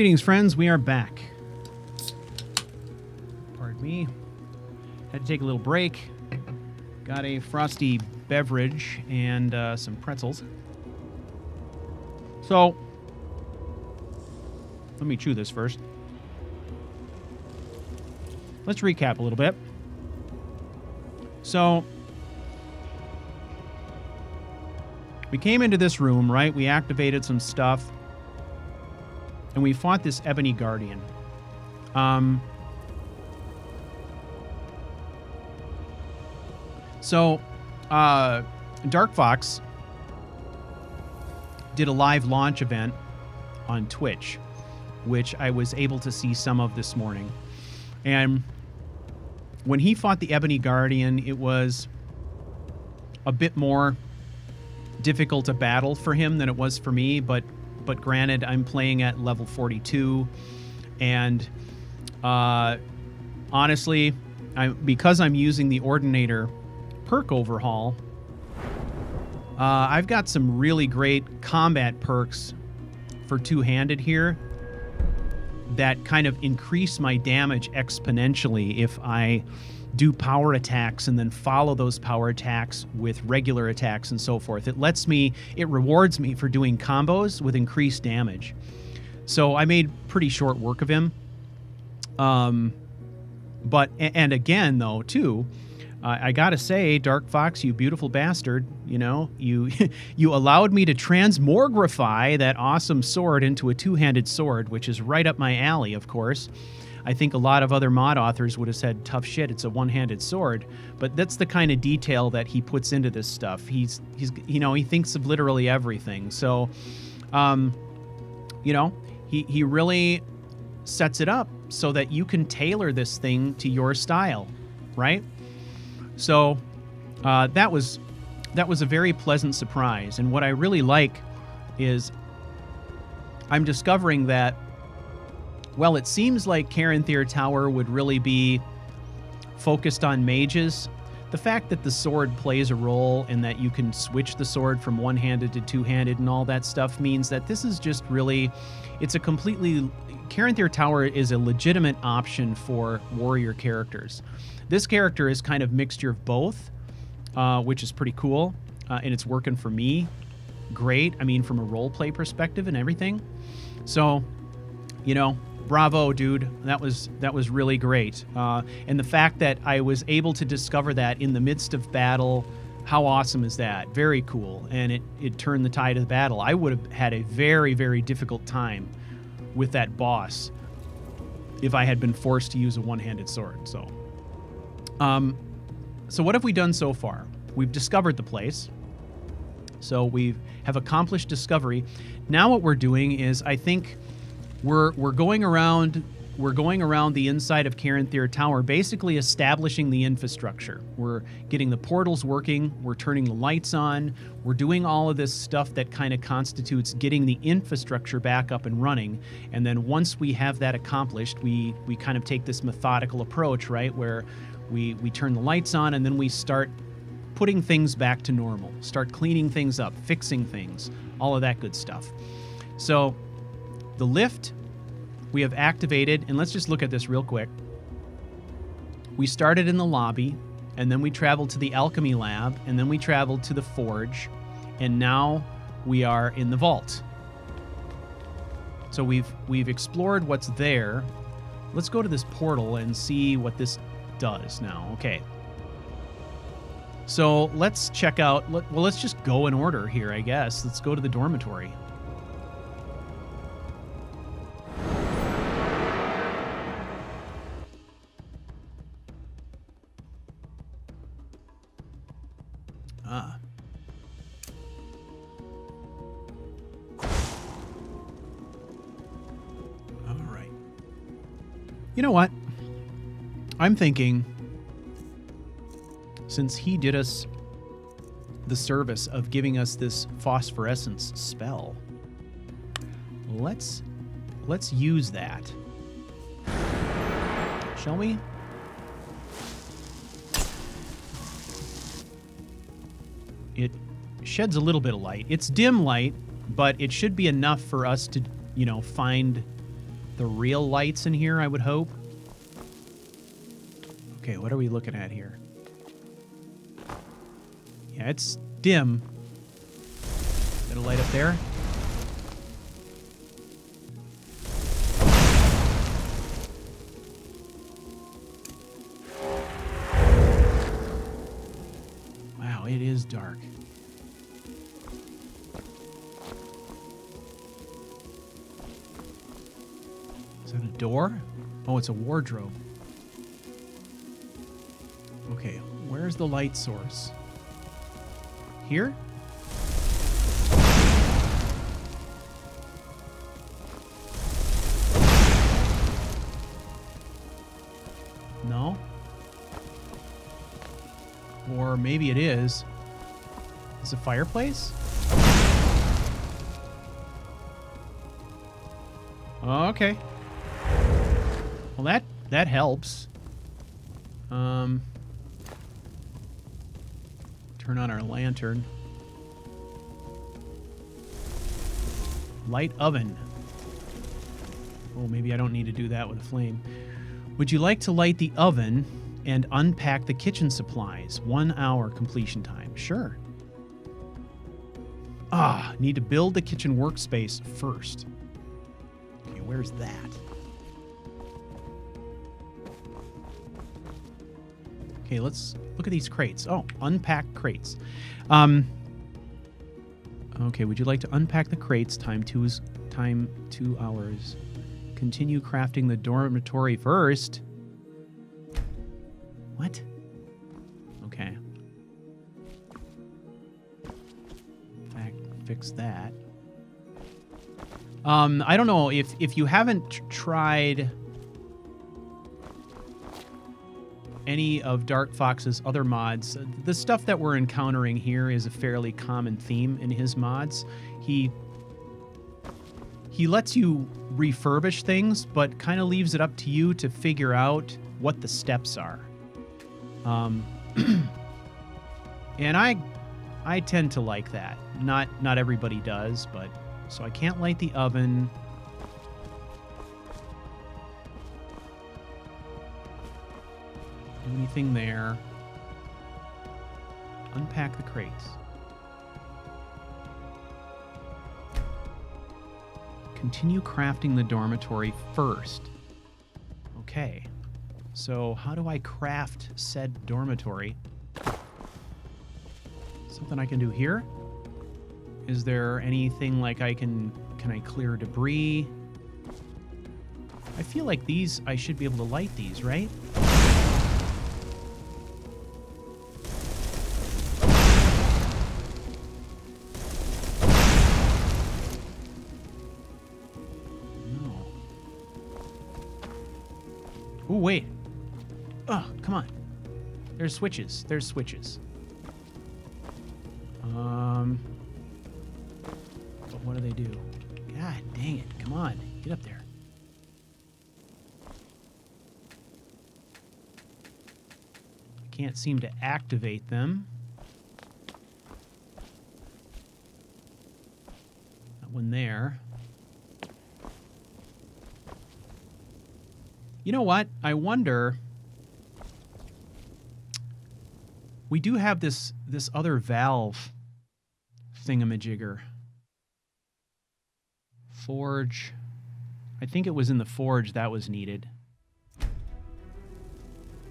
Greetings, friends. We are back. Pardon me. Had to take a little break. Got a frosty beverage and some pretzels. So, let me chew this first. Let's recap a little bit. So, we came into this room, right? We activated some stuff. And we fought this Ebony Guardian. Dark Fox did a live launch event on Twitch, which I was able to see some of this morning. And when he fought the Ebony Guardian, it was a bit more difficult a battle for him than it was for me, but granted, I'm playing at level 42, and honestly, because I'm using the Ordinator perk overhaul, I've got some really great combat perks for two-handed here that kind of increase my damage exponentially if I do power attacks and then follow those power attacks with regular attacks and so forth. It rewards me for doing combos with increased damage. So I made pretty short work of him. And again, though, too, I gotta say, Dark Fox, you beautiful bastard, you know, you allowed me to transmogrify that awesome sword into a two-handed sword, which is right up my alley, of course. I think a lot of other mod authors would have said, tough shit, it's a one-handed sword. But that's the kind of detail that he puts into this stuff. He's you know, he thinks of literally everything. So, you know, he really sets it up so that you can tailor this thing to your style, right? So, that was a very pleasant surprise. And what I really like is I'm discovering that, well, it seems like Caranthir Tower would really be focused on mages. The fact that the sword plays a role and that you can switch the sword from one-handed to two-handed and all that stuff means that this is just really, Caranthir Tower is a legitimate option for warrior characters. This character is kind of mixture of both, which is pretty cool, and it's working for me great. I mean, from a roleplay perspective and everything. So, you know, bravo, dude. That was really great. And the fact that I was able to discover that in the midst of battle, how awesome is that? Very cool. And it turned the tide of the battle. I would have had a very, very difficult time with that boss if I had been forced to use a one-handed sword. So what have we done so far? We've discovered the place. So we have accomplished discovery. Now what we're doing is, I think, we're going around the inside of Caranthir Tower, basically establishing the infrastructure. We're getting the portals working, we're turning the lights on, we're doing all of this stuff that kind of constitutes getting the infrastructure back up and running. And then once we have that accomplished, we kind of take this methodical approach, right, where we turn the lights on and then we start putting things back to normal, start cleaning things up, fixing things, all of that good stuff. So the lift we have activated, and let's just look at this real quick. We started in the lobby, and then we traveled to the alchemy lab, and then we traveled to the forge, and now we are in the vault. So we've explored what's there. Let's go to this portal and see what this does now. Okay. So let's check out, well, let's just go in order here, I guess. Let's go to the dormitory. All right. You know what? I'm thinking, since he did us the service of giving us this phosphorescence spell, let's use that. Shall we? It sheds a little bit of light. It's dim light, but it should be enough for us to, you know, find the real lights in here, I would hope. Okay, what are we looking at here? Yeah, it's dim. Got a light up there. Wow, it is dark. Is that a door? Oh, it's a wardrobe. Okay, where's the light source? Here? No? Or maybe it is. Is it a fireplace? Okay. Well, that helps. Turn on our lantern. Light oven. Oh, maybe I don't need to do that with a flame. Would you like to light the oven and unpack the kitchen supplies? 1 hour completion time. Sure. Need to build the kitchen workspace first. Okay, where's that? Okay, let's look at these crates. Oh, unpack crates. Okay, would you like to unpack the crates? Time 2 hours. Continue crafting the dormitory first. What? Okay. In fact, fix that. I don't know if you haven't tried any of Dark Fox's other mods, the stuff that we're encountering here is a fairly common theme in his mods. He lets you refurbish things, but kind of leaves it up to you to figure out what the steps are. And I tend to like that. Not everybody does, but so I can't light the oven. Do anything there. Unpack the crates. Continue crafting the dormitory first. Okay. So how do I craft said dormitory? Something I can do here? Is there anything like can I clear debris? I feel like these, I should be able to light these, right? Oh, wait. Oh, come on. There's switches. There's switches. But what do they do? God dang it. Come on. Get up there. I can't seem to activate them. That one there. You know what? I wonder. We do have this other valve thingamajigger. Forge. I think it was in the forge that was needed.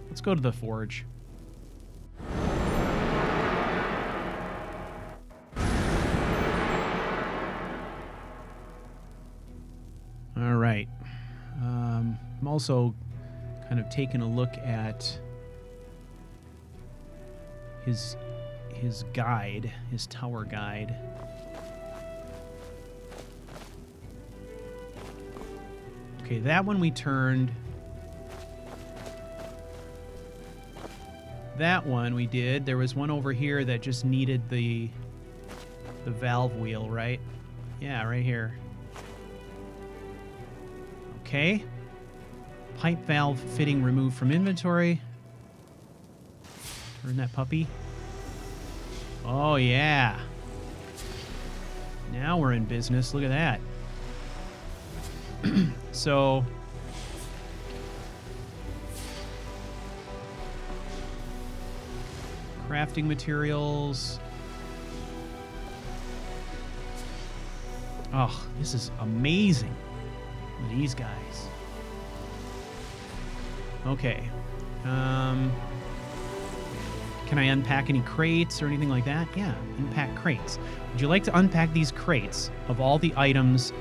Let's go to the forge. All right. I'm also kind of taking a look at his guide, his tower guide. Okay, that one we turned. That one we did. There was one over here that just needed the valve wheel, right? Yeah, right here. Okay. Pipe valve fitting removed from inventory. Turn that puppy. Oh, yeah. Now we're in business. Look at that. So crafting materials. Oh, this is amazing. These guys. Okay. Can I unpack any crates or anything like that? Yeah, unpack crates. Would you like to unpack these crates of all the items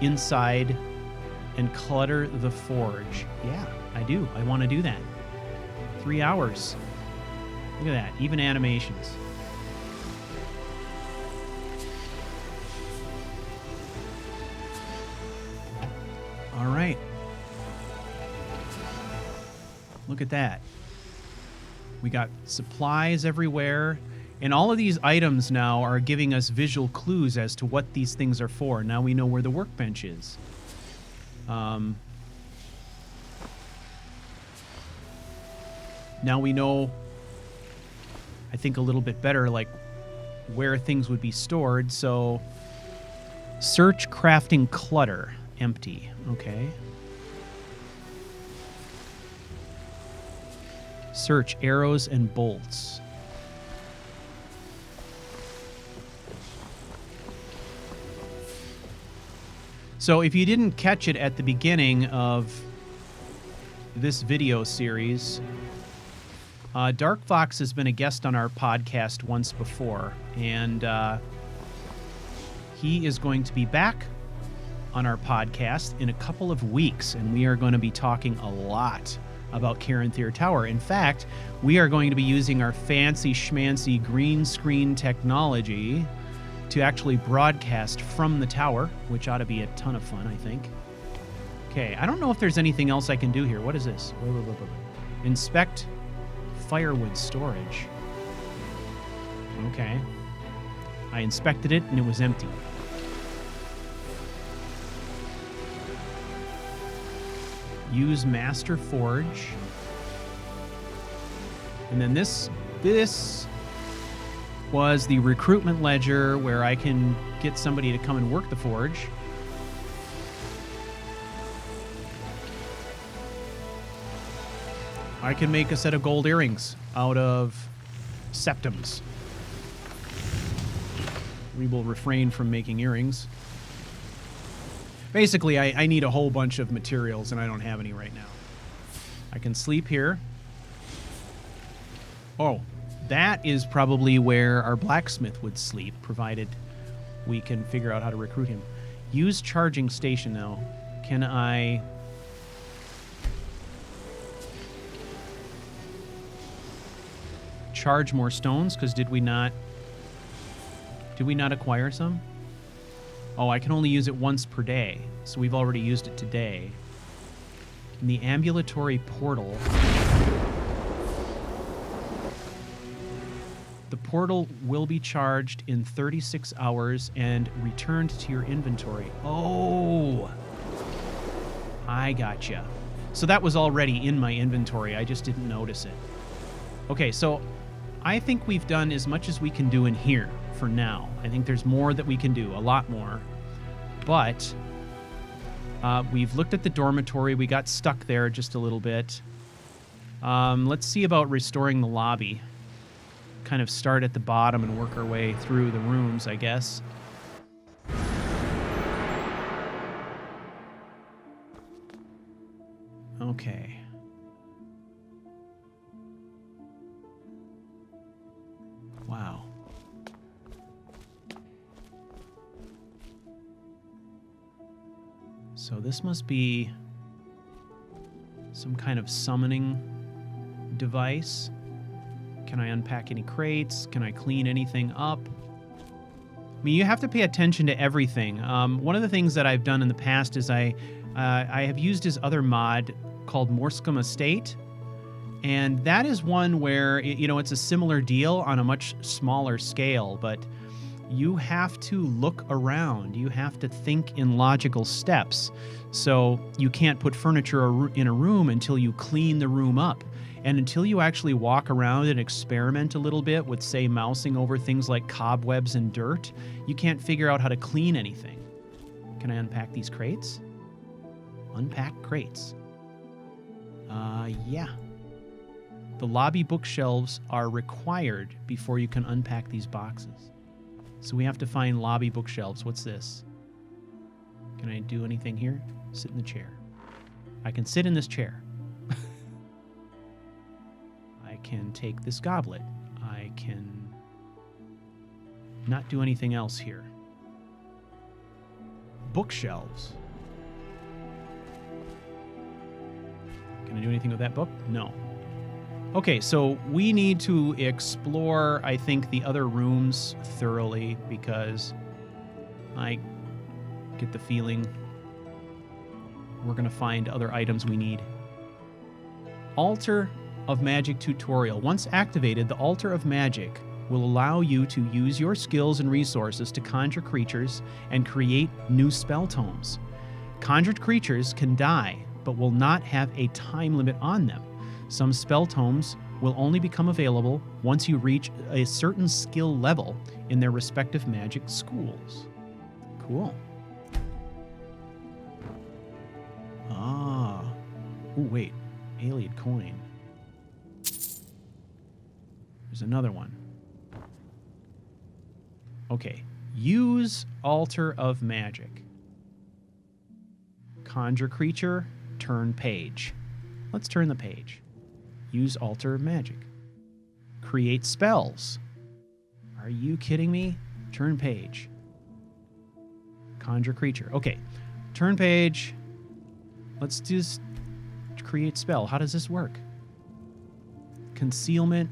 inside and clutter the forge? Yeah, I do. I want to do that. 3 hours. Look at that. Even animations. All right. Look at that. We got supplies everywhere. And all of these items now are giving us visual clues as to what these things are for. Now we know where the workbench is. Now we know, I think, a little bit better, like, where things would be stored. So, search crafting clutter. Empty. Okay. Search arrows and bolts. So if you didn't catch it at the beginning of this video series, Dark Fox has been a guest on our podcast once before, and he is going to be back on our podcast in a couple of weeks, and we are going to be talking a lot about Caranthir Tower. In fact, we are going to be using our fancy schmancy green screen technology to actually broadcast from the tower, which ought to be a ton of fun, I think. Okay, I don't know if there's anything else I can do here. What is this? Inspect firewood storage. Okay. I inspected it and it was empty. Use Master Forge. And then this was the recruitment ledger where I can get somebody to come and work the forge. I can make a set of gold earrings out of septums. We will refrain from making earrings. Basically, I need a whole bunch of materials, and I don't have any right now. I can sleep here. Oh, that is probably where our blacksmith would sleep, provided we can figure out how to recruit him. Use charging station now. Can I... charge more stones? Because did we not acquire some? Oh, I can only use it once per day, so we've already used it today. In the ambulatory portal, the portal will be charged in 36 hours and returned to your inventory. Oh, I gotcha. So that was already in my inventory. I just didn't notice it. Okay, so I think we've done as much as we can do in here for now. I think there's more that we can do, a lot more. But we've looked at the dormitory. We got stuck there just a little bit. Let's see about restoring the lobby. Kind of start at the bottom and work our way through the rooms, I guess. Okay. Wow. So this must be some kind of summoning device. Can I unpack any crates? Can I clean anything up? I mean, you have to pay attention to everything. One of the things that I've done in the past is I have used his other mod called Morscum Estate. And that is one where, it's a similar deal on a much smaller scale, but you have to look around. You have to think in logical steps. So you can't put furniture in a room until you clean the room up. And until you actually walk around and experiment a little bit with, say, mousing over things like cobwebs and dirt, you can't figure out how to clean anything. Can I unpack these crates? Unpack crates. Yeah. The lobby bookshelves are required before you can unpack these boxes. So we have to find lobby bookshelves. What's this? Can I do anything here? Sit in the chair. I can sit in this chair. I can take this goblet. I can not do anything else here. Bookshelves. Can I do anything with that book? No. Okay, so we need to explore, I think, the other rooms thoroughly because I get the feeling we're going to find other items we need. Altar of Magic tutorial. Once activated, the Altar of Magic will allow you to use your skills and resources to conjure creatures and create new spell tomes. Conjured creatures can die, but will not have a time limit on them. Some spell tomes will only become available once you reach a certain skill level in their respective magic schools. Cool. Ah. Oh, wait. Alien coin. There's another one. Okay. Use Altar of Magic. Conjure creature, turn page. Let's turn the page. Use Altar of Magic. Create spells. Are you kidding me? Turn page. Conjure creature. Okay. Turn page. Let's just create spell. How does this work? Concealment.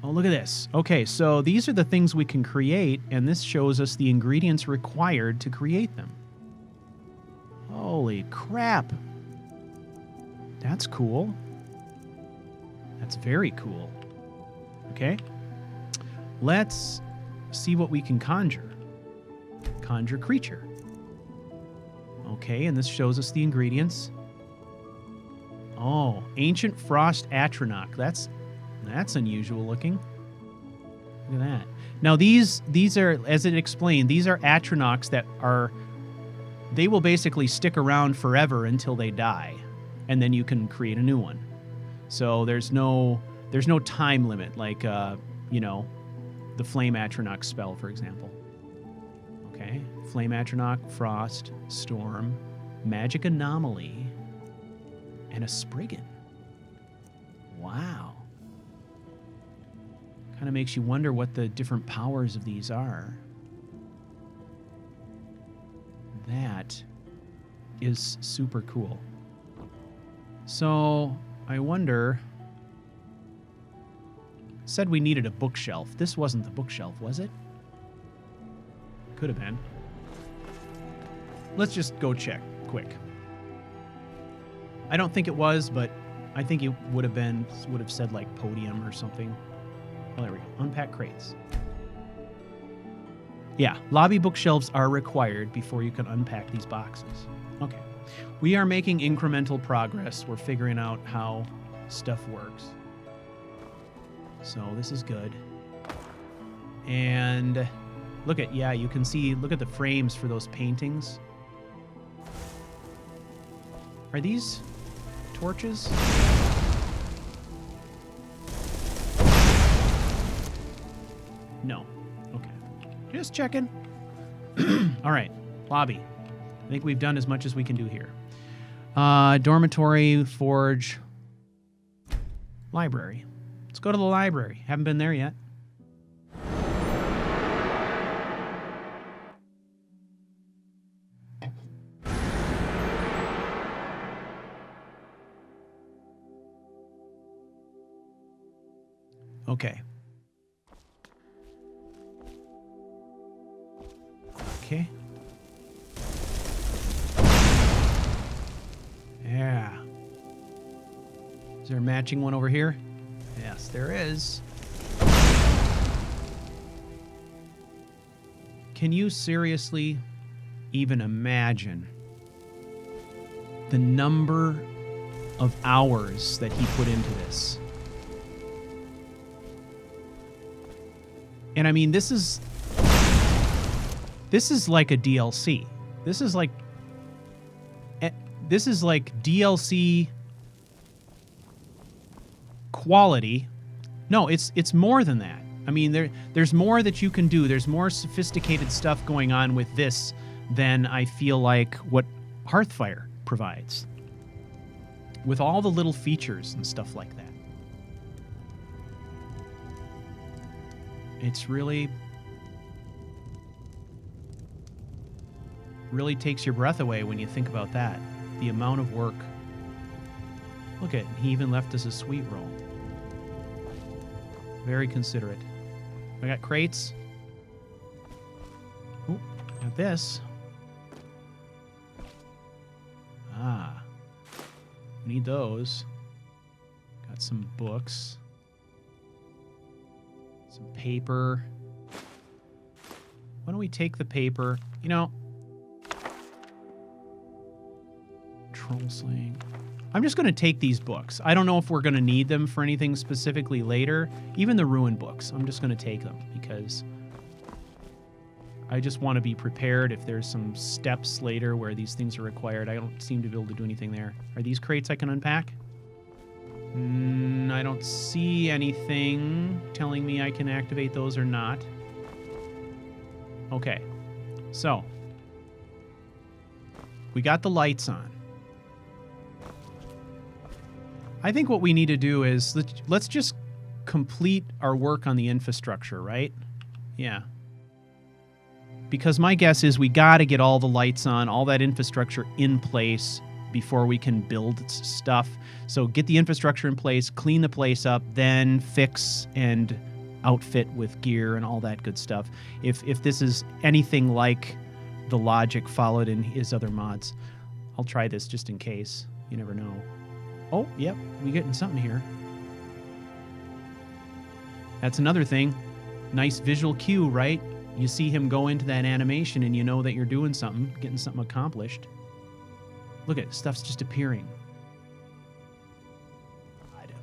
Oh, look at this. Okay, so these are the things we can create, and this shows us the ingredients required to create them. Holy crap. That's cool. That's very cool. Okay. Let's see what we can conjure. Conjure creature. Okay, and this shows us the ingredients. Oh, Ancient Frost Atronach. That's unusual looking. Look at that. Now these are, as it explained, these are Atronachs that are, they will basically stick around forever until they die, and then you can create a new one. So there's no time limit like you know, the Flame Atronach spell, for example. Okay, Flame Atronach, Frost, Storm, Magic Anomaly, and a Spriggan. Wow. Kind of makes you wonder what the different powers of these are. That is super cool. So, I wonder... Said we needed a bookshelf. This wasn't the bookshelf, was it? Could have been. Let's just go check, quick. I don't think it was, but I think it would have said like podium or something. Oh, there we go. Unpack crates. Yeah, lobby bookshelves are required before you can unpack these boxes. Okay. We are making incremental progress. We're figuring out how stuff works. So this is good. And look at, yeah, you can see, look at the frames for those paintings. Are these torches? No. Okay. Just checking. All right. Lobby. I think we've done as much as we can do here. Dormitory, forge, library. Let's go to the library. Haven't been there yet. Okay. Okay. Yeah. Is there a matching one over here? Yes, there is. Can you seriously even imagine the number of hours that he put into this? And I mean, this is like a DLC. This is like this is like DLC quality. No, it's more than that. I mean, there's more that you can do. There's more sophisticated stuff going on with this than I feel like what Hearthfire provides, with all the little features and stuff like that. It's really takes your breath away when you think about that. The amount of work. Look at, he even left us a sweet roll. Very considerate. I got crates. Ooh, got this. Ah. Need those. Got some books. Some paper. Why don't we take the paper? You know, troll slaying. I'm just going to take these books. I don't know if we're going to need them for anything specifically later. Even the ruin books, I'm just going to take them because I just want to be prepared if there's some steps later where these things are required. I don't seem to be able to do anything there. Are these crates I can unpack? I don't see anything telling me I can activate those or not. Okay, so we got the lights on. I think what we need to do is let's just complete our work on the infrastructure, right? Yeah. Because my guess is we got to get all the lights on, all that infrastructure in place before we can build stuff. So get the infrastructure in place, clean the place up, then fix and outfit with gear and all that good stuff. If this is anything like the logic followed in his other mods, I'll try this just in case. You never know. Oh, yep, we getting something here. That's another thing. Nice visual cue, right? You see him go into that animation and you know that you're doing something, getting something accomplished. Look at stuff's just appearing.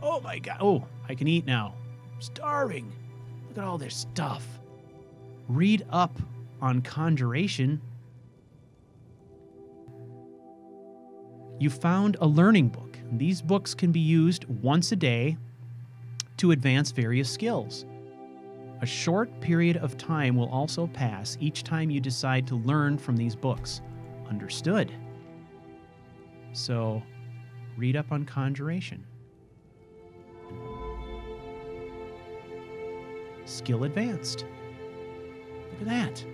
Oh my God. Oh, I can eat now. I'm starving. Look at all this stuff. Read up on conjuration. You found a learning book. These books can be used once a day to advance various skills. A short period of time will also pass each time you decide to learn from these books. Understood. So, read up on conjuration. Skill advanced. Look at that.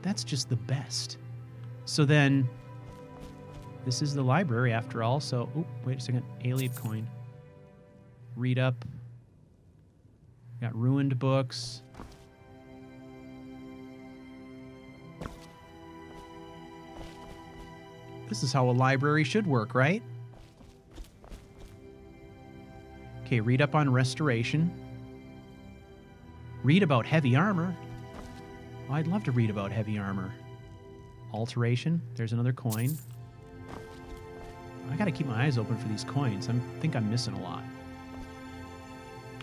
That's just the best. So then, this is the library after all, so, oh, wait a second, alien coin. Read up. Got ruined books. This is how a library should work, right? Okay, read up on restoration. Read about heavy armor. Oh, I'd love to read about heavy armor. Alteration. There's another coin. I gotta keep my eyes open for these coins. I think I'm missing a lot.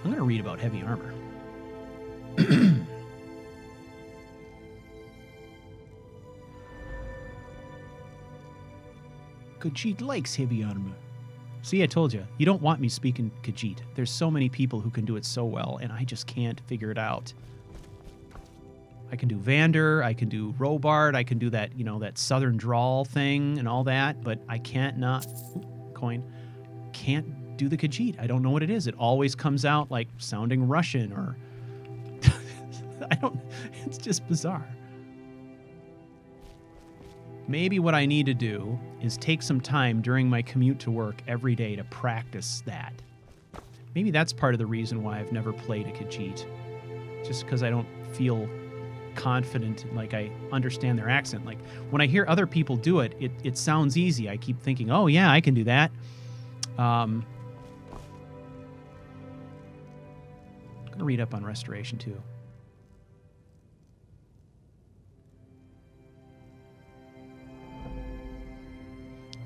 I'm gonna read about heavy armor. Khajiit likes heavy armor. See, I told you. You don't want me speaking Khajiit. There's so many people who can do it so well, and I just can't figure it out. I can do Vander, I can do Robart, I can do that, you know, that southern drawl thing and all that, but I can't do the Khajiit. I don't know what it is. It always comes out like sounding Russian or it's just bizarre. Maybe what I need to do is take some time during my commute to work every day to practice that. Maybe that's part of the reason why I've never played a Khajiit. Just because I don't feel confident, like I understand their accent. Like when I hear other people do it, it sounds easy. I keep thinking, oh yeah, I can do that. I'm going to read up on restoration too.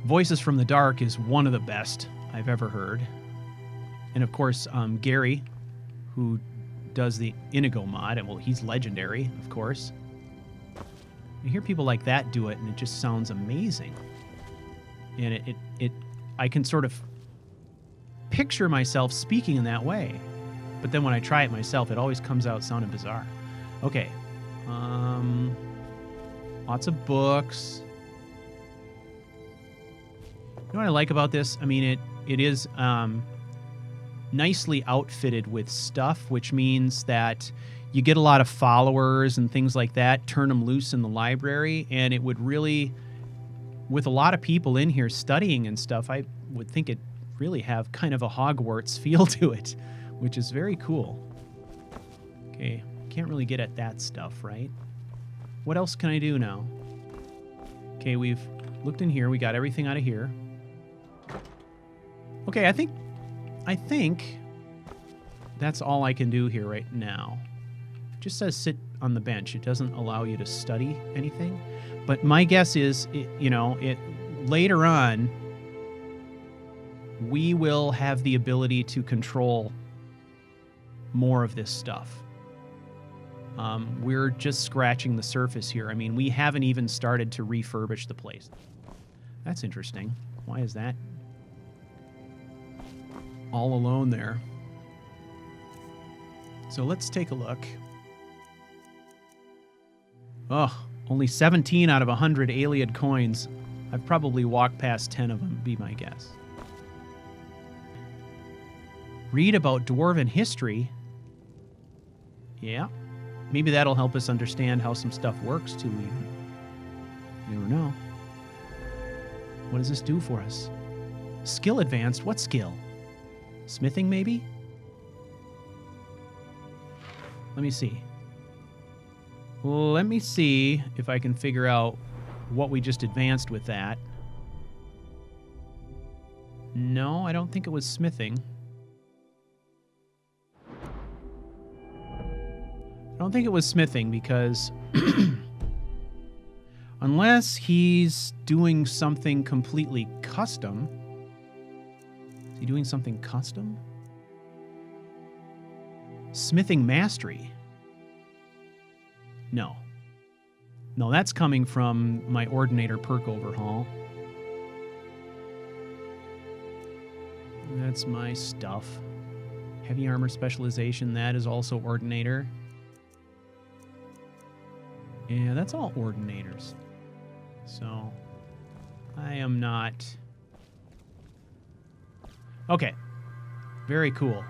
Voices from the Dark is one of the best I've ever heard. And of course, Gary, who does the Inigo mod, and well, he's legendary, of course. I hear people like that do it, and it just sounds amazing. And I can sort of picture myself speaking in that way. But then when I try it myself, it always comes out sounding bizarre. Okay. Lots of books. You know what I like about this? I mean, it is nicely outfitted with stuff, which means that you get a lot of followers and things like that. Turn them loose in the library, and it would really, with a lot of people in here studying and stuff, I would think it really have kind of a Hogwarts feel to it, which is very cool. Okay, can't really get at that stuff, right? What else can I do now? Okay, we've looked in here. We got everything out of here. Okay, I think that's all I can do here right now. It just says sit on the bench. It doesn't allow you to study anything. But my guess is, later on, we will have the ability to control more of this stuff. We're just scratching the surface here. I mean, we haven't even started to refurbish the place. That's interesting. Why is that all alone there? So let's take a look. Oh, only 17 out of 100 Aliad coins. I've probably walked past 10 of them, be my guess. Read about Dwarven history. Yeah. Maybe that'll help us understand how some stuff works, too, even. You never know. What does this do for us? Skill advanced? What skill? Smithing, maybe? Let me see. Let me see if I can figure out what we just advanced with that. No, I don't think it was smithing. I don't think it was smithing because unless he's doing something completely custom. Is he doing something custom? Smithing mastery. No. No, that's coming from my Ordinator perk overhaul. That's my stuff. Heavy armor specialization, that is also Ordinator. Yeah, that's all Ordinators. So, I am not... Okay. Very cool.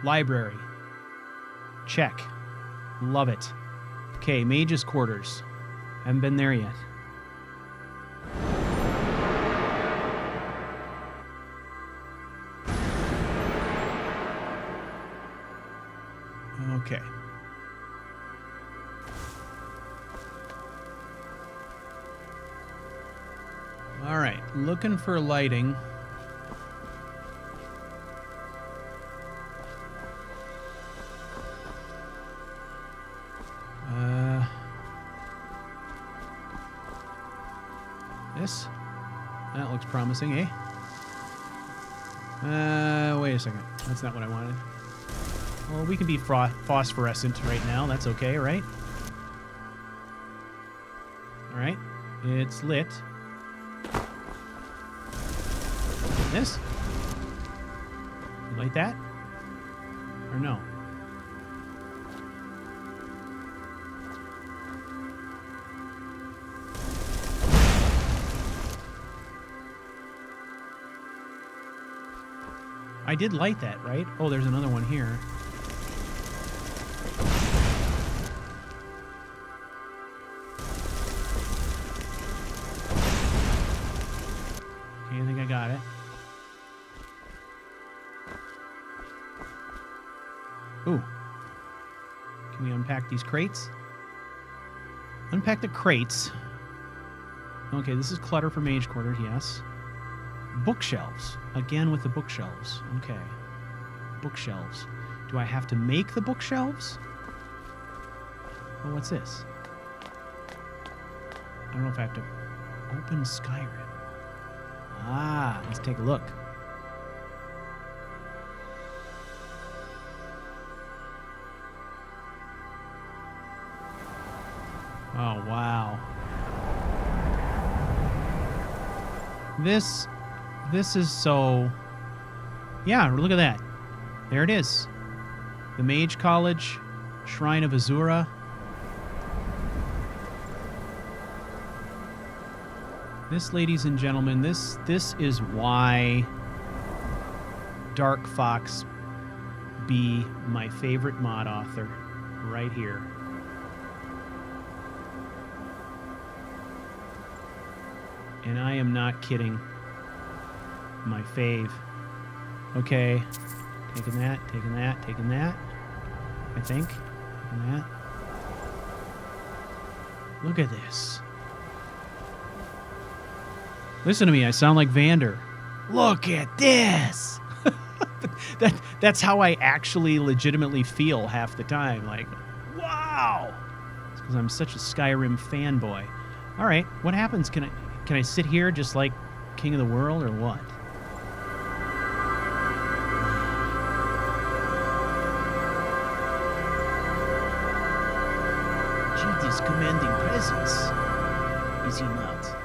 Library. Check. Love it. Okay, Mage's quarters. Haven't been there yet. Okay. All right, looking for lighting. This? That looks promising, eh? Wait a second. That's not what I wanted. Well, we can be phosphorescent right now. That's okay, right? All right. It's lit. This? You light that? Or no? I did light that, right? Oh, there's another one here. Okay, I think I got it. Ooh. Can we unpack these crates? Unpack the crates. Okay, this is clutter for mage quarters, yes. Bookshelves. Again with the bookshelves. Okay. Bookshelves. Do I have to make the bookshelves? Oh, what's this? I don't know if I have to open Skyrim. Ah, let's take a look. Oh, wow. This is so... Yeah, look at that. There it is. The Mage College, Shrine of Azura. This, ladies and gentlemen, this is why Dark Fox be my favorite mod author, right here. And I am not kidding. My fave. Okay. Taking that, taking that, taking that. I think. Taking that. Look at this. Listen to me, I sound like Vander. Look at this! That's how I actually legitimately feel half the time. Like, wow! It's because I'm such a Skyrim fanboy. All right, what happens? Can I sit here just like King of the World or what? Khajiit is commanding presence, is he not?